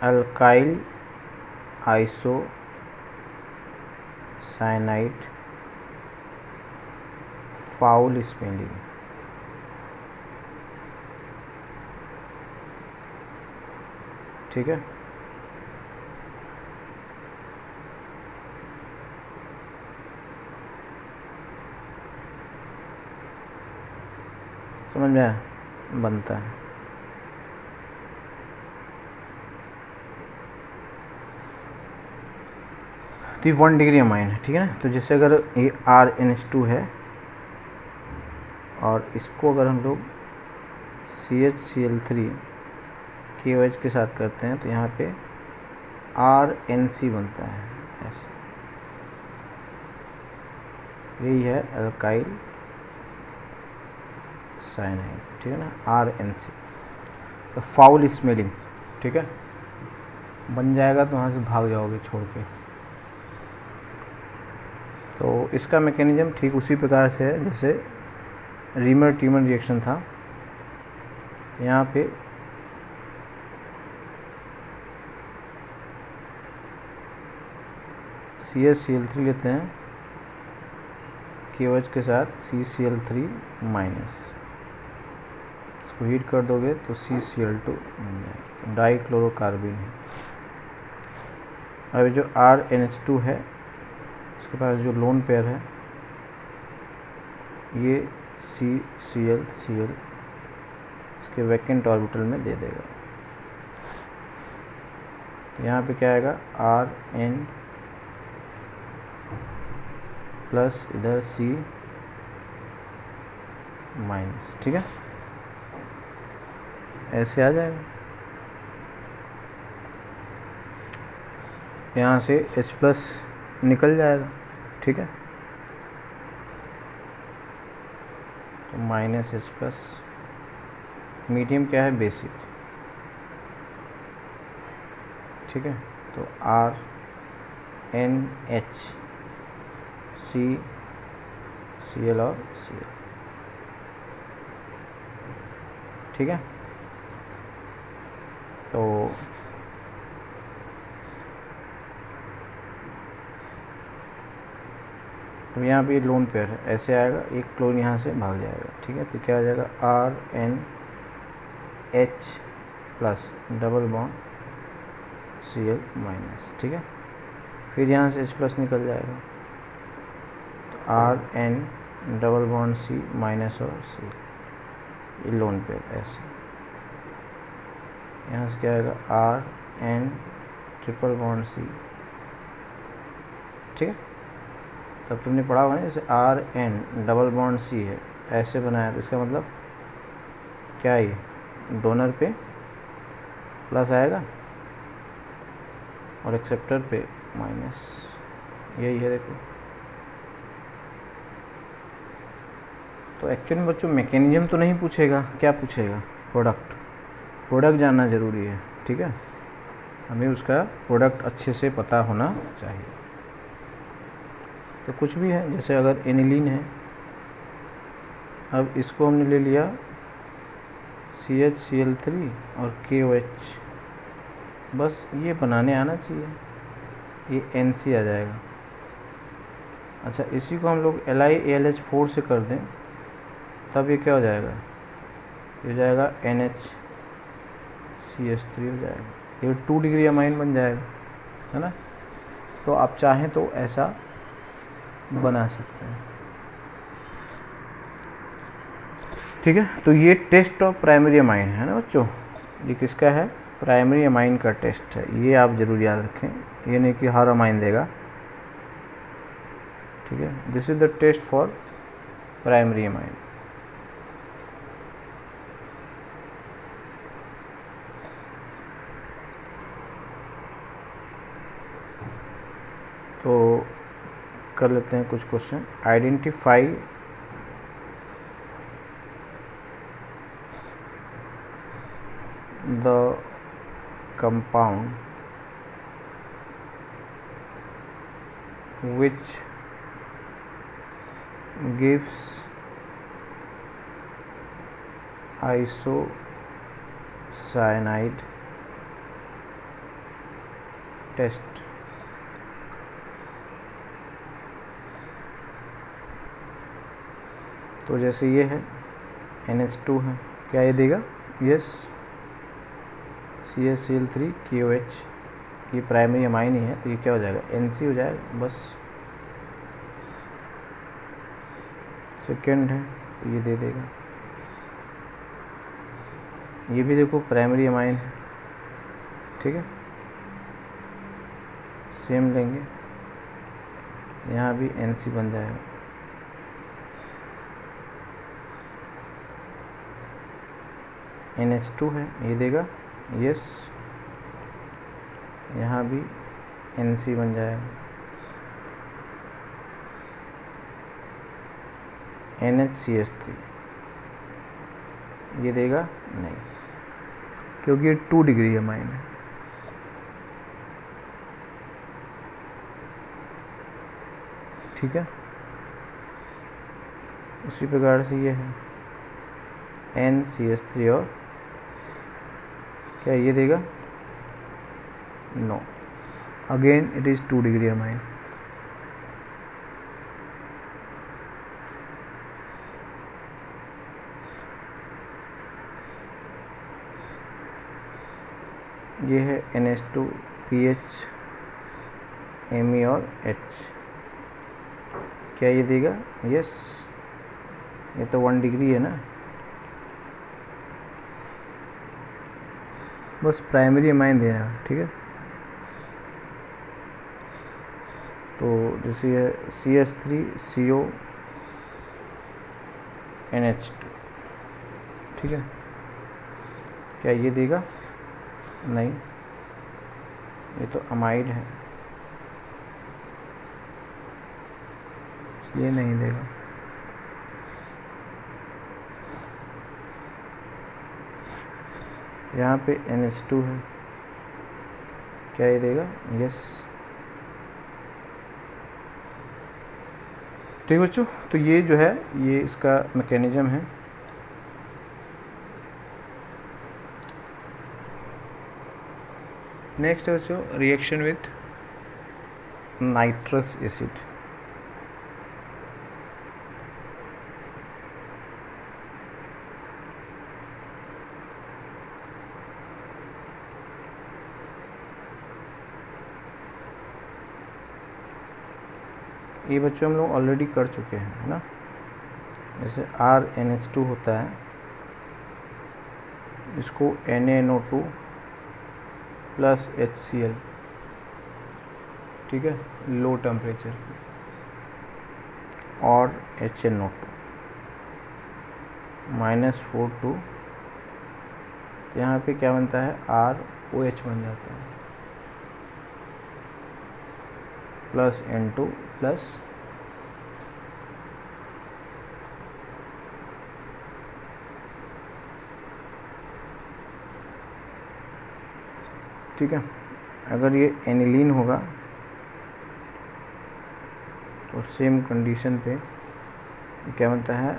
अल्काइल आइसोसाइनाइड फाउल स्मेलिंग, ठीक है। समझ में आया? बनता है। तो ये 1 डिग्री अमाइन है, ठीक है ना। तो जैसे अगर ये RNH2 है और इसको अगर हम लोग CHCl3 KOH के साथ करते हैं तो यहाँ पे RNC बनता है ऐसे। यही है अल्काइल साइनाइड, ठीक है ना, RNC। तो फाउल स्मेलिंग, ठीक है, बन जाएगा तो वहाँ से भाग जाओगे छोड़ के। तो इसका मैकेनिज्म ठीक उसी प्रकार से है जैसे रीमर टीमर रिएक्शन था। यहाँ पे CHCl3 लेते हैं KOH के साथ CCl3 माइनस, इसको हीट कर दोगे तो CCl2 डाइक्लोरोकार्बिन है। अब जो RNH2 है इसके पास जो लोन पेयर है ये CCl इसके वैकेंट ऑर्बिटल में दे देगा। तो यहाँ पे क्या आएगा RN प्लस इधर C माइनस, ठीक है, ऐसे आ जाएगा। यहाँ से H प्लस निकल जाएगा, ठीक है, तो माइनस H प्लस। मीडियम क्या है? बेसिक, ठीक है। तो RNH CCl और Cl, ठीक है। तो यहाँ पे लोन पेयर है, ऐसे आएगा, एक क्लोरीन यहाँ से भाग जाएगा, ठीक है। तो क्या आ जाएगा RNH plus double bond Cl minus, ठीक है। फिर यहाँ से H प्लस निकल जाएगा तो RN double bond C minus और Cl, ये लोन पेयर ऐसे। यहाँ से क्या आएगा RN ट्रिपल बॉन्ड C, ठीक है। तब तुमने पढ़ा होगा ना, जैसे RN डबल बॉन्ड C है, ऐसे बनाया, तो इसका मतलब क्या है, ये डोनर पे प्लस आएगा और एक्सेप्टर पे माइनस, यही है, देखो। तो एक्चुअली में बच्चों मैकेनिज्म तो नहीं पूछेगा, क्या पूछेगा? प्रोडक्ट जानना ज़रूरी है, ठीक है। हमें उसका प्रोडक्ट अच्छे से पता होना चाहिए। तो कुछ भी है, जैसे अगर एनिलीन है, अब इसको हमने ले लिया CHCl3 और KOH, बस ये बनाने आना चाहिए, ये NC आ जाएगा। अच्छा, इसी को हम लोग LiAlH4 से कर दें तब ये क्या हो जाएगा? ये हो जाएगा NHCH3 हो जाएगा, ये 2 डिग्री अमाइन बन जाएगा, है ना। तो आप चाहें तो ऐसा बना सकते हैं, ठीक है। तो ये टेस्ट ऑफ प्राइमरी अमाइन है ना बच्चों, ये किसका है? प्राइमरी अमाइन का टेस्ट है, ये आप ज़रूर याद रखें, ये नहीं कि हर अमाइन देगा, ठीक है। This is the test for primary amine. तो कर लेते हैं कुछ question. Identify the compound which gives isocyanide test। तो जैसे ये है NH2 है, क्या ये देगा? यस, CH3COH, ये प्राइमरी अमाइन ही है, तो ये क्या हो जाएगा? NC हो जाएगा बस। सेकेंड है तो ये दे देगा। ये भी देखो प्राइमरी अमाइन है, ठीक है, सेम लेंगे, यहाँ भी NC बन जाएगा। NH2 है, ये देगा यस, यहाँ भी NC बन जाएगा। NHCH3 ये देगा नहीं, क्योंकि ये 2 डिग्री अमाइन है। ठीक है, उसी प्रकार से ये है NCH3 और क्या ये देगा? No, again it is 2 degree amine. ये है NH2 PH Me और H, क्या ये देगा? यस, ये तो 1 डिग्री है ना, बस प्राइमरी अमाइन देना। ठीक है, तो जैसे ये CH3CO NH2, ठीक है, क्या ये देगा? नहीं, ये तो अमाइड है, ये नहीं देगा। यहाँ पे NH2 है, क्या ये देगा? यस। ठीक बच्चों, तो ये जो है ये इसका मैकेनिज्म है। नेक्स्ट है बच्चों रिएक्शन विथ नाइट्रस एसिड। ये बच्चों हम लोग ऑलरेडी कर चुके हैं, है ना। जैसे RNH2 होता है, इसको NaNO2 प्लस HCl, ठीक है, लो टेम्परेचर, और HNO2 -42, यहाँ पे क्या बनता है? ROH बन जाता है, प्लस N2 प्लस ठीक है। अगर ये एनिलीन होगा तो सेम कंडीशन पे क्या बनता है?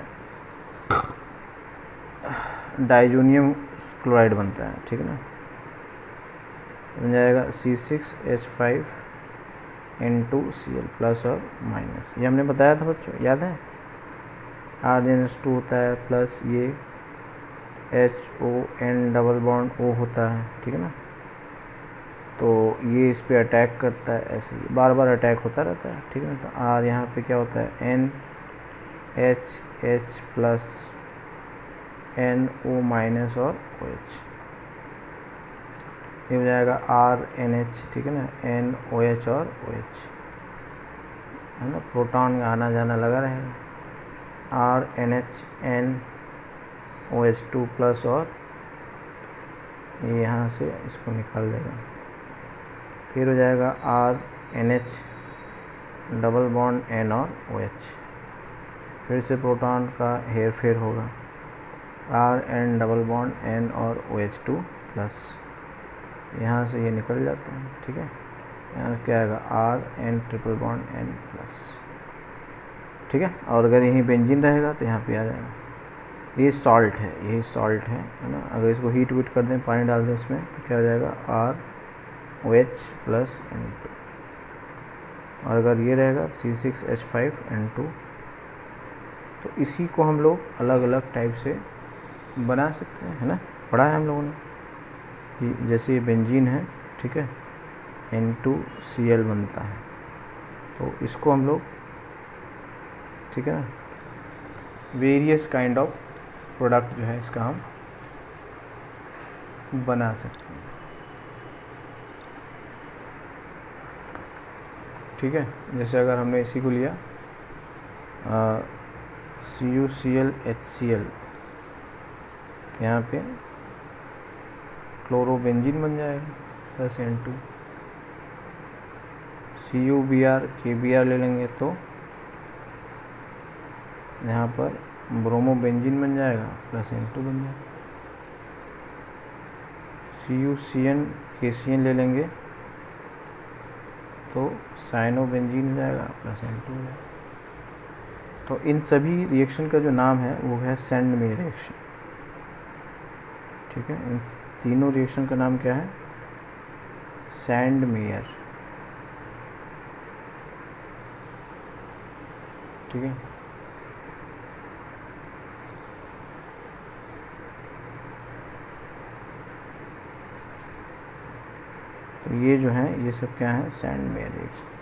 डाइजोनियम क्लोराइड बनता है, ठीक है ना, बन जाएगा C6H5N2Cl प्लस और माइनस। ये हमने बताया था बच्चों, याद है? RNH2 होता है प्लस ये HON डबल बॉन्ड O होता है, ठीक है ना। तो ये इस पे अटैक करता है, ऐसे ही बार बार अटैक होता रहता है, ठीक है ना। तो R यहाँ पे क्या होता है? NH प्लस NO माइनस और OH, ये हो जाएगा RNH, ठीक है ना, NOH और OH, है ना। प्रोटॉन का आना जाना लगा रहेगा, RNHNOH2 प्लस और ये यहाँ से इसको निकाल देगा, फिर हो जाएगा RNH डबल बॉन्ड N और OH, फिर से प्रोटॉन का हेर फेर होगा, RN डबल बॉन्ड N और OH2 प्लस, यहाँ से ये निकल जाते हैं, ठीक है। यहाँ क्या आएगा RN triple bond N plus, ठीक है। और अगर यहीं बेंजीन रहेगा तो यहाँ पे आ जाएगा, ये सॉल्ट है, यही सॉल्ट है ना। अगर इसको हीट वीट कर दें, पानी डाल दें इसमें, तो क्या हो जाएगा ROH प्लस N2, और अगर ये रहेगा C6H5N2। तो इसी को हम लोग अलग अलग टाइप से बना सकते हैं, है ना, पढ़ा है हम लोगों ने। जैसे ये बेंजीन है, ठीक है, N2Cl बनता है, तो इसको हम लोग, ठीक है ना, वेरियस काइंड ऑफ प्रोडक्ट जो है इसका हम बना सकते हैं, ठीक है। जैसे अगर हमने इसी को लिया CuClHCl, यहाँ पे क्लोरोबेंजीन बन जाएगा प्लस N2, CuBr KBr ले लेंगे तो यहाँ पर ब्रोमोबेंजीन बन जाएगा प्लस N2 बन जाएगा, CuCN KCN ले लेंगे तो साइनोबेंजीन हो जाएगा प्लस N2 हो जाएगा। तो इन सभी रिएक्शन का जो नाम है वो है सैंडमेयर रिएक्शन, ठीक है। इन तीनों रिएक्शन का नाम क्या है, सैंडमेयर, ठीक है। तो ये जो है ये सब क्या है, सैंडमेयर रिएक्शन।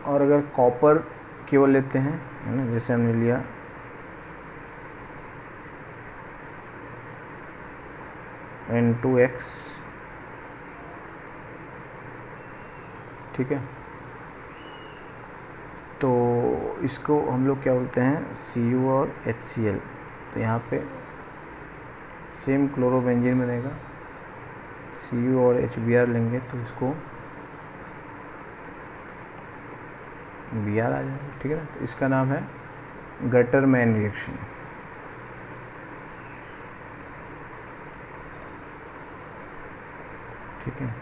और अगर कॉपर केवल लेते हैं, है ना, जैसे हमने लिया N2X, ठीक है, तो इसको हम लोग क्या बोलते हैं, Cu और HCl। तो यहाँ पे सेम क्लोरोबेंजीन बनेगा, Cu और HBr लेंगे तो इसको Br आ जाएगा, ठीक है ना। तो इसका नाम है गटरमैन रिएक्शन, ठीक है।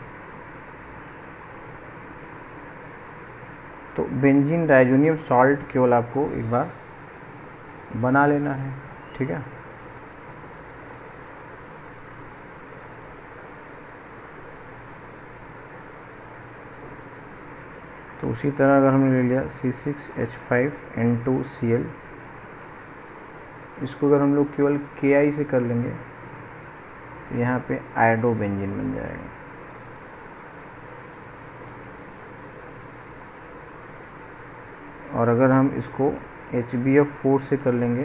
तो बेंजीन डाइजोनियम सॉल्ट केवल आपको एक बार बना लेना है, ठीक है। तो उसी तरह अगर हमने ले लिया C6H5N2Cl, इसको अगर हम लोग केवल Ki से कर लेंगे तो यहाँ पे आयोडोबेंजीन बन जाएगा, और अगर हम इसको HbF4 से कर लेंगे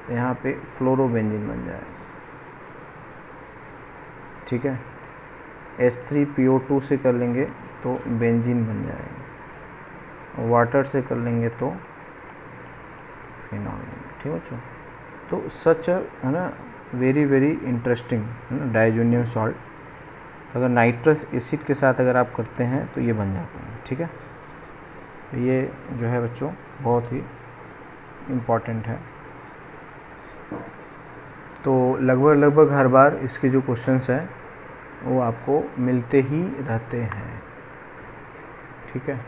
तो यहाँ पे फ्लोरोबेंजीन बन जाएगा, ठीक है। H3PO2 से कर लेंगे तो बेंजीन बन जाएगा, वाटर से कर लेंगे तो फिनॉल, ठीक है बच्चों। तो सच है ना, वेरी वेरी इंटरेस्टिंग, है ना, डाइजोनियम सॉल्ट। अगर नाइट्रस एसिड के साथ अगर आप करते हैं तो ये बन जाता है, ठीक है। तो ये जो है बच्चों बहुत ही इम्पॉर्टेंट है। तो लगभग हर बार इसके जो क्वेश्चंस हैं वो आपको मिलते ही रहते हैं, ठीक है।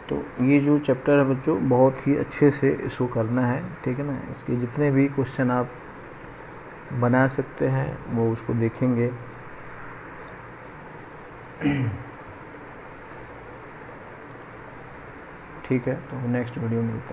तो ये जो चैप्टर है बच्चों बहुत ही अच्छे से इसको करना है, ठीक है ना। इसके जितने भी क्वेश्चन आप बना सकते हैं, वो उसको देखेंगे। ठीक है, तो नेक्स्ट वीडियो मिलते हैं।